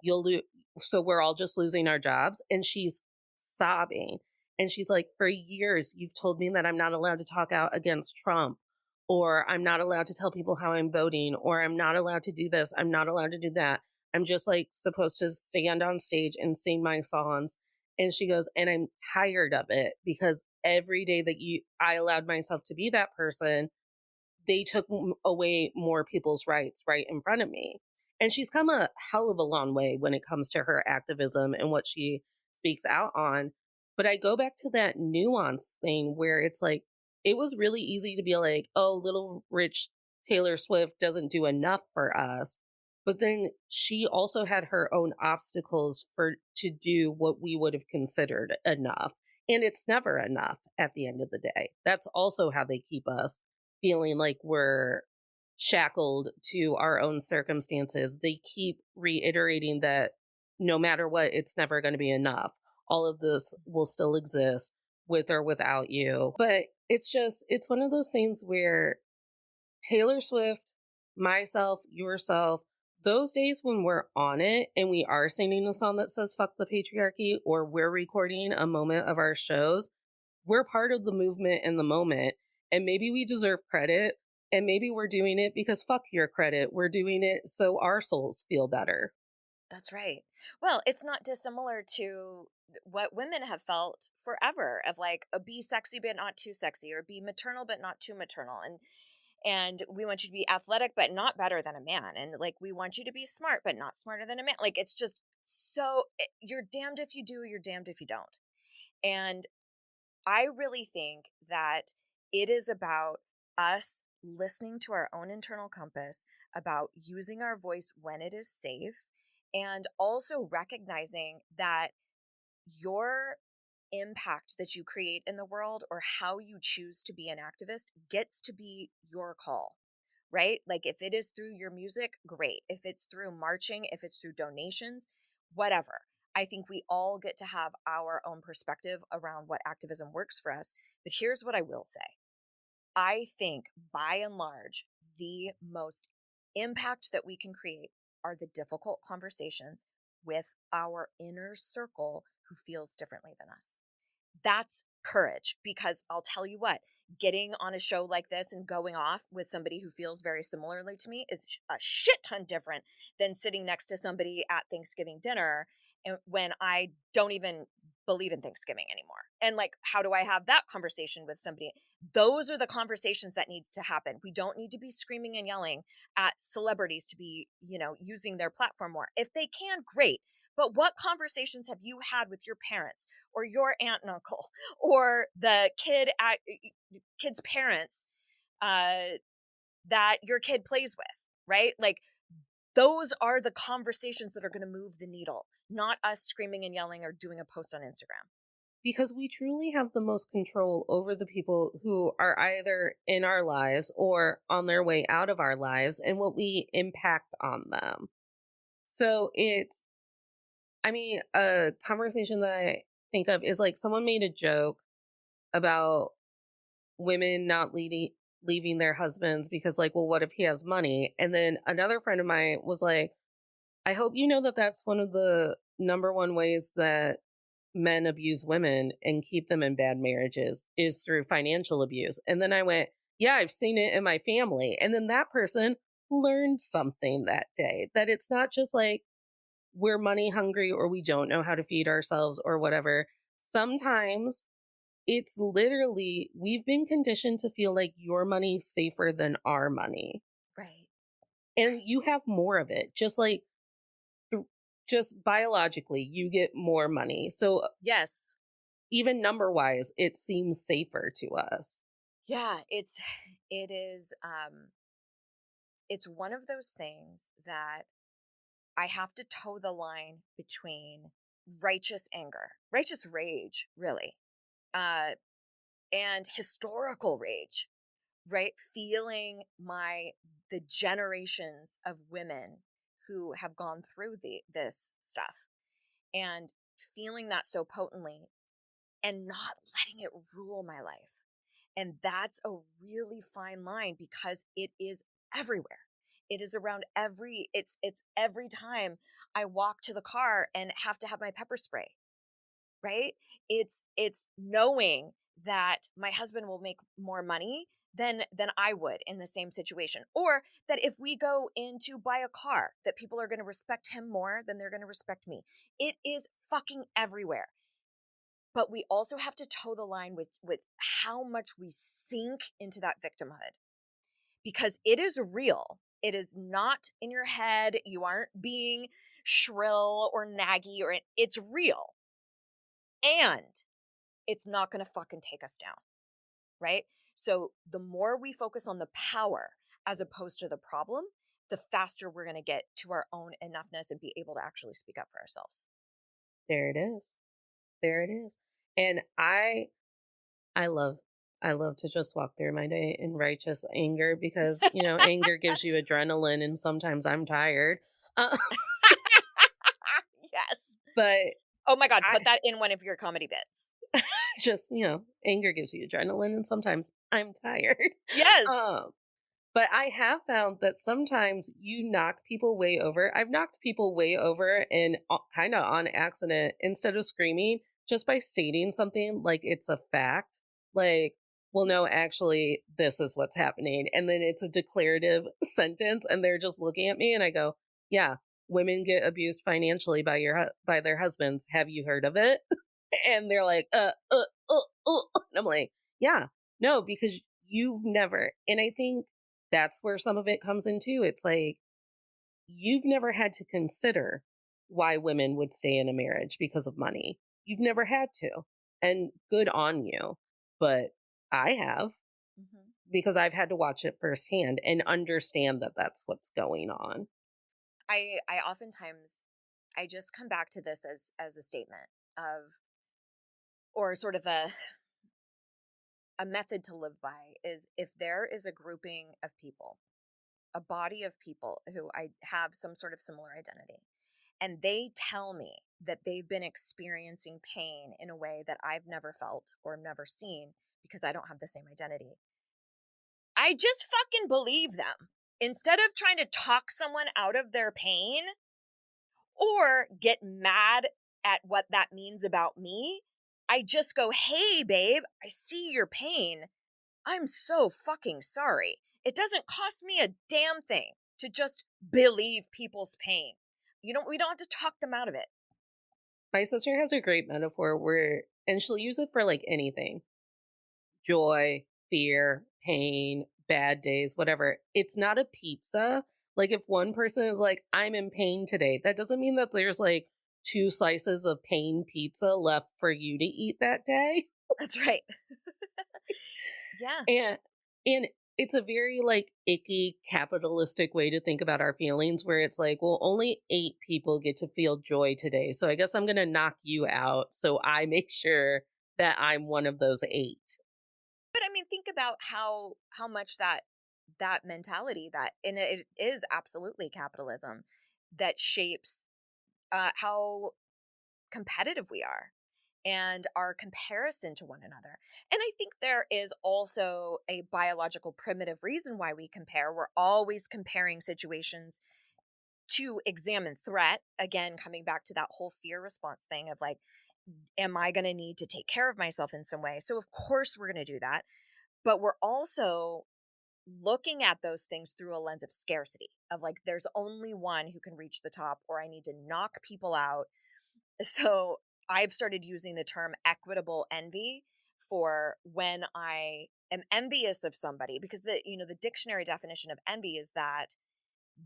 you'll lose. So we're all just losing our jobs. And she's sobbing. And she's like, for years, you've told me that I'm not allowed to talk out against Trump, or I'm not allowed to tell people how I'm voting, or I'm not allowed to do this. I'm not allowed to do that. I'm just like supposed to stand on stage and sing my songs. And she goes, and I'm tired of it because every day that I allowed myself to be that person, they took away more people's rights right in front of me. And she's come a hell of a long way when it comes to her activism and what she speaks out on. But I go back to that nuance thing where it's like, it was really easy to be like, oh, little rich Taylor Swift doesn't do enough for us. But then she also had her own obstacles for to do what we would have considered enough. And it's never enough at the end of the day. That's also how they keep us feeling like we're shackled to our own circumstances. They keep reiterating that no matter what, it's never going to be enough. All of this will still exist with or without you. But it's one of those things where Taylor Swift, myself, yourself, those days when we're on it and we are singing a song that says fuck the patriarchy, or we're recording a moment of our shows, we're part of the movement in the moment. And maybe we deserve credit. And maybe we're doing it because fuck your credit. We're doing it so our souls feel better. that's right. Well, it's not dissimilar to what women have felt forever of like a be sexy but not too sexy, or be maternal but not too maternal. And we want you to be athletic but not better than a man, and like we want you to be smart but not smarter than a man. Like it's just you're damned if you do, you're damned if you don't. And I really think that it is about us listening to our own internal compass, about using our voice when it is safe, and also recognizing that your impact that you create in the world, or how you choose to be an activist, gets to be your call, right? Like if it is through your music, great. If it's through marching, if it's through donations, whatever. I think we all get to have our own perspective around what activism works for us. But here's what I will say. I think by and large, the most impact that we can create are the difficult conversations with our inner circle who feels differently than us. That's courage, because I'll tell you what, getting on a show like this and going off with somebody who feels very similarly to me is a shit ton different than sitting next to somebody at Thanksgiving dinner and when I don't even believe in Thanksgiving anymore. And like, how do I have that conversation with somebody? Those are the conversations that needs to happen. We don't need to be screaming and yelling at celebrities to be, using their platform more. If they can, great. But what conversations have you had with your parents or your aunt and uncle or the kid's parents uh, that your kid plays with, right? Like those are the conversations that are going to move the needle, not us screaming and yelling or doing a post on Instagram. Because we truly have the most control over the people who are either in our lives or on their way out of our lives and what we impact on them. So a conversation that I think of is like someone made a joke about women not leaving their husbands because, like, well, what if he has money? And then another friend of mine was like, I hope you know that that's one of the number one ways that men abuse women and keep them in bad marriages is through financial abuse. And then I went, yeah, I've seen it in my family. And then that person learned something that day, that it's not just like we're money hungry or we don't know how to feed ourselves or whatever. Sometimes it's literally we've been conditioned to feel like your money's safer than our money. Right. and you have more of it. Just like th- just biologically, you get more money. So Yes. even number wise, it seems safer to us. Yeah, it is it's one of those things that I have to toe the line between righteous anger, righteous rage, really, uh, and historical rage, right? Feeling the generations of women who have gone through this stuff and feeling that so potently and not letting it rule my life. And that's a really fine line because it is everywhere. It is around it's every time I walk to the car and have to have my pepper spray, right? It's knowing that my husband will make more money than I would in the same situation. Or that if we go in to buy a car, that people are going to respect him more than they're going to respect me. It is fucking everywhere. But we also have to toe the line with how much we sink into that victimhood because it is real. It is not in your head. You aren't being shrill or naggy it's real. And it's not going to fucking take us down, right? So the more we focus on the power as opposed to the problem, the faster we're going to get to our own enoughness and be able to actually speak up for ourselves. There it is. There it is. And I love I love to just walk through my day in righteous anger because, anger gives you adrenaline and sometimes I'm tired. Uh, Yes. but Oh my God, I put that in one of your comedy bits. just, anger gives you adrenaline and sometimes I'm tired. Yes. Um, but I have found that sometimes you knock people way over. I've knocked people way over and kind of on accident instead of screaming just by stating something like it's a fact. Like, well, no, actually, this is what's happening. And then it's a declarative sentence and they're just looking at me and I go, yeah, women get abused financially by by their husbands. Have you heard of it? And they're like, and I'm like, yeah, no, because you've never. And I think that's where some of it comes into. It's like, you've never had to consider why women would stay in a marriage because of money. You've never had to. And good on you. But I have Mhm. because I've had to watch it firsthand and understand that that's what's going on. I oftentimes I just come back to this as a statement of or sort of a method to live by is if there is a grouping of people, a body of people who I have some sort of similar identity, and they tell me that they've been experiencing pain in a way that I've never felt or never seen because I don't have the same identity. I just fucking believe them. Instead of trying to talk someone out of their pain, or get mad at what that means about me, I just go, hey, babe, I see your pain. I'm so fucking sorry. It doesn't cost me a damn thing to just believe people's pain. We don't have to talk them out of it. My sister has a great metaphor where, and she'll use it for like anything: joy, fear, pain, bad days, whatever. It's not a pizza. Like if one person is like, I'm in pain today, that doesn't mean that there's like two slices of pain pizza left for you to eat that day. That's right. Yeah. And and it's a very like icky capitalistic way to think about our feelings where it's like, well, only 8 people get to feel joy today. So I guess I'm gonna knock you out so I make sure that I'm one of those 8. But I mean, think about how much that mentality that and it is absolutely capitalism that shapes how competitive we are and our comparison to one another. And I think there is also a biological primitive reason why we compare. We're always comparing situations to examine threat. Again, coming back to that whole fear response thing of like, am I going to need to take care of myself in some way? So, of course, we're going to do that. But we're also looking at those things through a lens of scarcity of like, there's only one who can reach the top, or I need to knock people out. So I've started using the term equitable envy for when I am envious of somebody because the dictionary definition of envy is that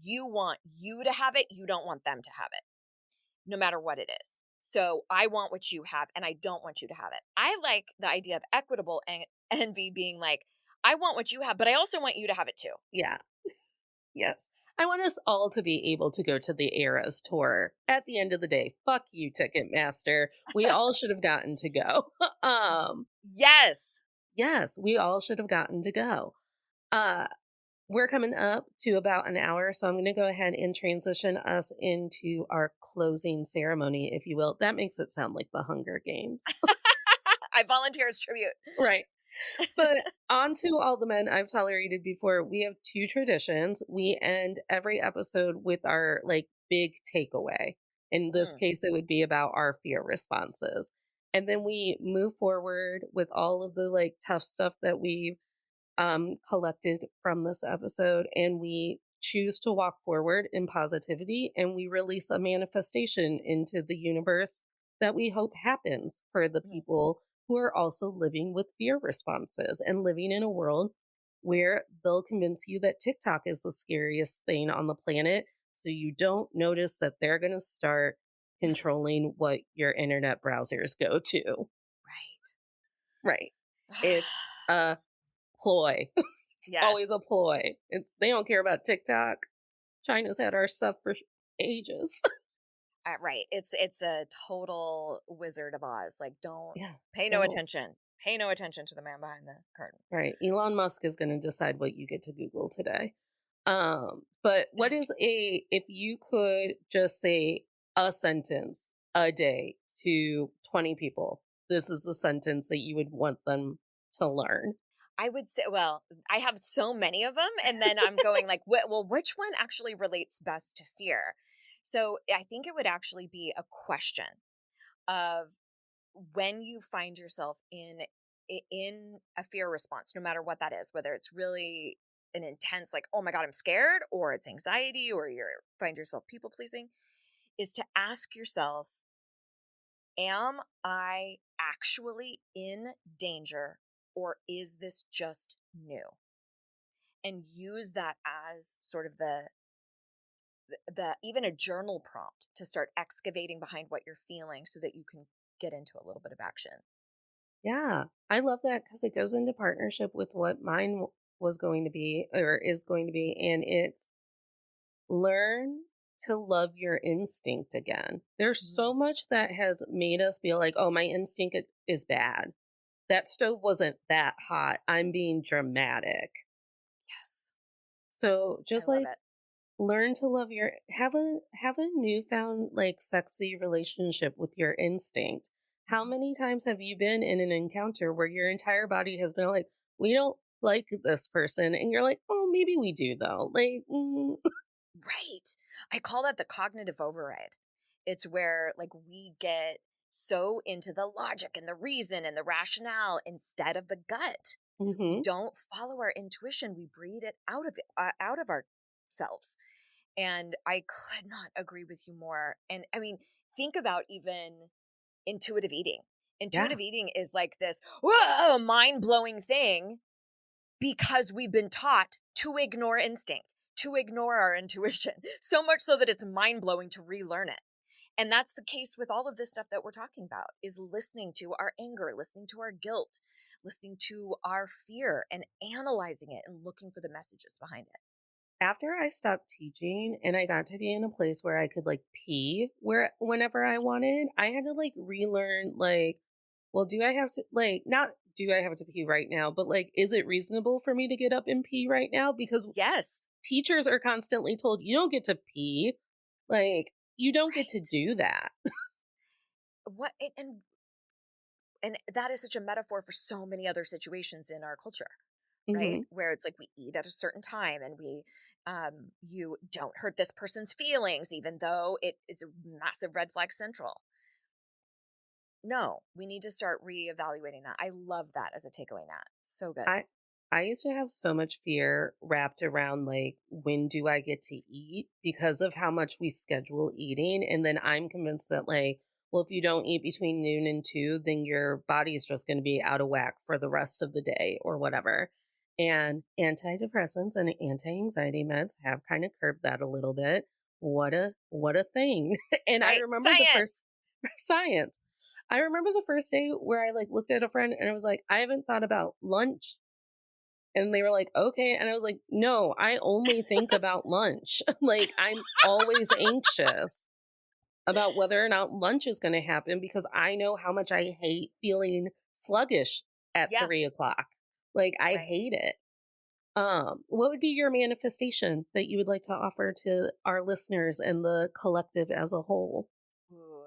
You want you to have it, you don't want them to have it, no matter what it is. So I want what you have and I don't want you to have it. I like the idea of equitable envy being like, I want what you have, but I also want you to have it too. Yeah. Yes. I want us all to be able to go to the Eras tour. At the end of the day, fuck you, Ticketmaster. We all should have gotten to go. Yes. Yes, we all should have gotten to go. Uh, we're coming up to about an hour, so I'm going to go ahead and transition us into our closing ceremony, if you will. That makes it sound like the Hunger Games. I volunteer as tribute. Right. But on to all the men I've tolerated before. We have two traditions. We end every episode with our like big takeaway. In this Mm, case, it would be about our fear responses. And then we move forward with all of the like tough stuff that we've collected from this episode, and we choose to walk forward in positivity, and we release a manifestation into the universe that we hope happens for the mm. people who are also living with fear responses and living in a world where they'll convince you that TikTok is the scariest thing on the planet, so you don't notice that they're going to start controlling what your internet browsers go to. Right. Right. It's a ploy. It's always Yes. a ploy. They don't care about TikTok. China's had our stuff for ages. Right. It's a total Wizard of Oz. Like, don't Yeah. pay no No. attention. Pay no attention to the man behind the curtain. Right. Elon Musk is going to decide what you get to Google today. But what is if you could just say a sentence a day to 20 people, this is the sentence that you would want them to learn. I would say, well, I have so many of them, and then I'm going like, well, which one actually relates best to fear? So I think it would actually be a question of when you find yourself in a fear response, no matter what that is, whether it's really an intense, like, oh my God, I'm scared, or it's anxiety, or you find yourself people pleasing, is to ask yourself, am I actually in danger, or is this just new? And use that as sort of the even a journal prompt to start excavating behind what you're feeling so that you can get into a little bit of action. Yeah, I love that because it goes into partnership with what mine was going to be or is going to be. And it's learn to love your instinct again. There's so Mm, much that has made us be like, oh, my instinct is bad. That stove wasn't that hot. I'm being dramatic. yes, So I just love like it. learn to love your have a newfound like sexy relationship with your instinct. How Mhm. many times have you been in an encounter where your entire body has been like, we don't like this person, and you're like, oh, maybe we do though. Like, Right. I call that the cognitive override. It's where like we get so into the logic and the reason and the rationale instead of the gut. We mhm. don't follow our intuition. We breed it out of ourselves. And I could not agree with you more. And I mean, think about even intuitive eating. Yeah. Intuitive eating is like this whoa, mind blowing thing because we've been taught to ignore instinct, to ignore our intuition, so much so that it's mind blowing to relearn it. And that's the case with all of this stuff that we're talking about is listening to our anger, listening to our guilt, listening to our fear and analyzing it and looking for the messages behind it. After I stopped teaching and I got to be in a place where I could like pee whenever I wanted, I had to like relearn like, well, do I have to like not do I have to pee right now, but like is it reasonable for me to get up and pee right now? Because Yes. teachers are constantly told you don't get to pee. Like you don't get to Right. do that. What and that is such a metaphor for so many other situations in our culture, right? Hmm. Where it's like we eat at a certain time and we you don't hurt this person's feelings even though it is a massive red flag central. No, we need to start reevaluating that. I love that as a takeaway, Nat. So good. I I used to have so much fear wrapped around like when do I get to eat because of how much we schedule eating, and then I'm convinced that like, well, if you don't eat between noon and 2, then your body is just going to be out of whack for the rest of the day or whatever. And antidepressants and anti-anxiety meds have kind of curbed that a little bit. What a thing. And I Right? remember the first Science. science. I remember the first day where I like looked at a friend and I was like, I haven't thought about lunch. And they were like, okay. And I was like, no, I only think about lunch. Like I'm always anxious about whether or not lunch is going to happen because I know how much I hate feeling sluggish at Yeah. 3 o'clock. Like I Right. hate it. What would be your manifestation that you would like to offer to our listeners and the collective as a whole? Ooh.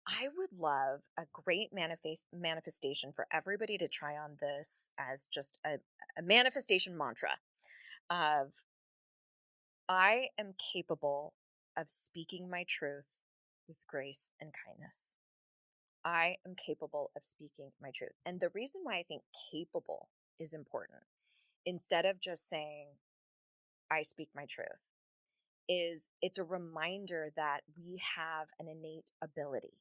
I would love a great manifestation for everybody to try on this as just a manifestation mantra of I am capable of speaking my truth with grace and kindness. I am capable of speaking my truth. And the reason why I think capable is important, instead of just saying, I speak my truth, is it's a reminder that we have an innate ability.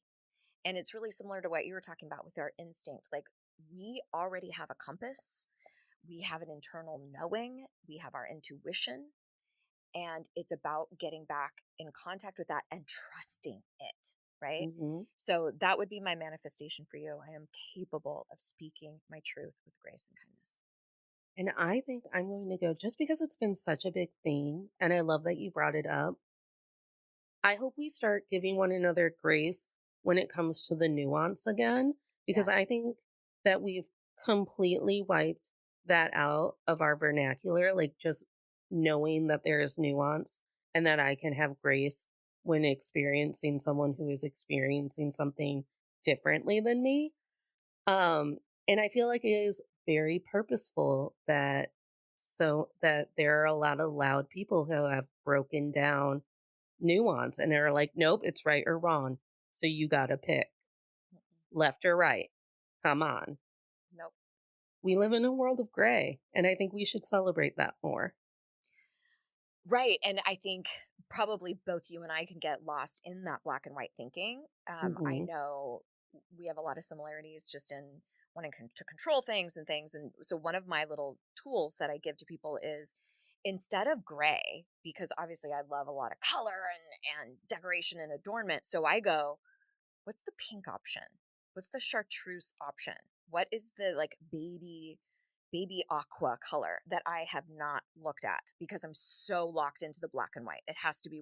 And it's really similar to what you were talking about with our instinct. Like we already have a compass, we have an internal knowing, we have our intuition, and it's about getting back in contact with that and trusting it, right? Hmm. So that would be my manifestation for you. I am capable of speaking my truth with grace and kindness. And I think I'm going to go just because it's been such a big thing. And I love that you brought it up. I hope we start giving one another grace when it comes to the nuance again, because I Yes. think that we've completely wiped that out of our vernacular, like just knowing that there is nuance and that I can have grace when experiencing someone who is experiencing something differently than me. Um, and I feel like it is very purposeful that that there are a lot of loud people who have broken down nuance and they're like, nope, it's right or wrong. So you got to pick Mm-mm. left or right. Come on. Nope. We live in a world of gray, and I think we should celebrate that more. Right. And I think probably both you and I can get lost in that black and white thinking. I Hmm. know we have a lot of similarities just in wanting to control things and things. And so one of my little tools that I give to people is instead of gray, because obviously I love a lot of color and decoration and adornment. So I go, what's the pink option? What's the chartreuse option? What is the like baby aqua color that I have not looked at because I'm so locked into the black and white. It has to be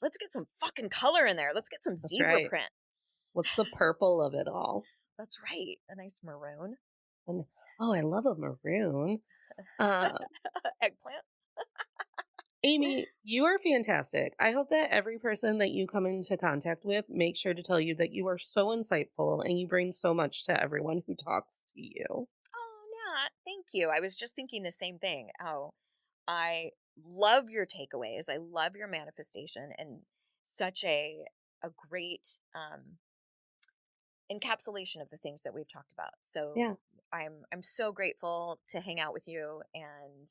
let's get some fucking color in there. Let's get some That's zebra right. print. What's the purple of it all? That's right. A nice maroon. And oh, I love a maroon. Uh, Eggplant. Amy, you are fantastic. I hope that every person that you come into contact with makes sure to tell you that you are so insightful and you bring so much to everyone who talks to you. Oh, yeah. Thank you. I was just thinking the same thing. Oh, I love your takeaways. I love your manifestation and such a great encapsulation of the things that we've talked about. So Yeah. I'm so grateful to hang out with you, and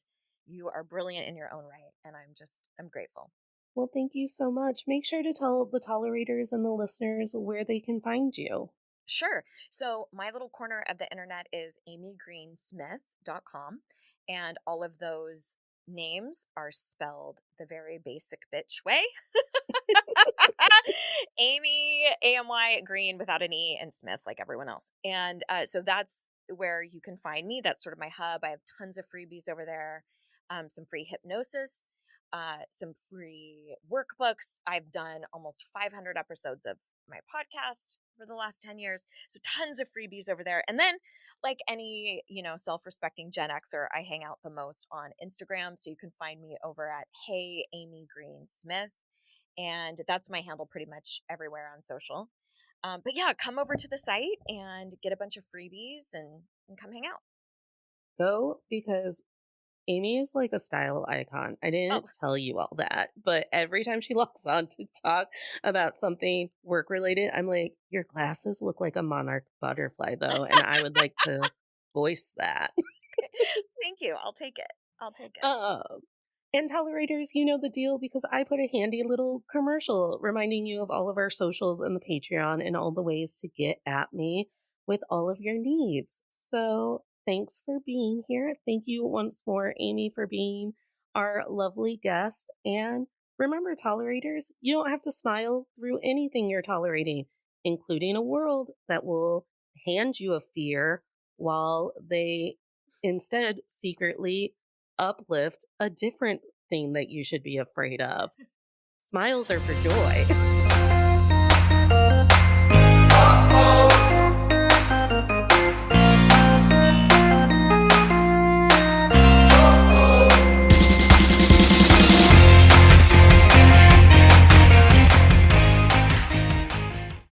you are brilliant in your own right, and I'm grateful. Well, thank you so much. Make sure to tell the tolerators and the listeners where they can find you. Sure. So my little corner of the internet is amygreensmith.com, and all of those names are spelled the very basic bitch way. Amy, AMY, Green without an E, and Smith, like everyone else. And so that's where you can find me. That's sort of my hub. I have tons of freebies over there, some free hypnosis, some free workbooks. I've done almost 500 episodes of my podcast for the last 10 years. So tons of freebies over there. And then, like any, self respecting Gen Xer, I hang out the most on Instagram. So you can find me over at Hey Amy Green Smith, and that's my handle pretty much everywhere on social. But yeah, come over to the site and get a bunch of freebies and come hang out. Go because Amy is like a style icon. I Oh, didn't tell you all that, but every time she logs on to talk about something work related, I'm like, your glasses look like a monarch butterfly, though. And I would like to voice that. thank you. I'll take it. I'll take it. um, and tolerators, you know the deal because I put a handy little commercial reminding you of all of our socials and the Patreon and all the ways to get at me with all of your needs. So thanks for being here. Thank you once more, Amy, for being our lovely guest. And remember, tolerators, you don't have to smile through anything you're tolerating, including a world that will hand you a fear while they instead secretly uplift a different thing that you should be afraid of. Smiles are for joy.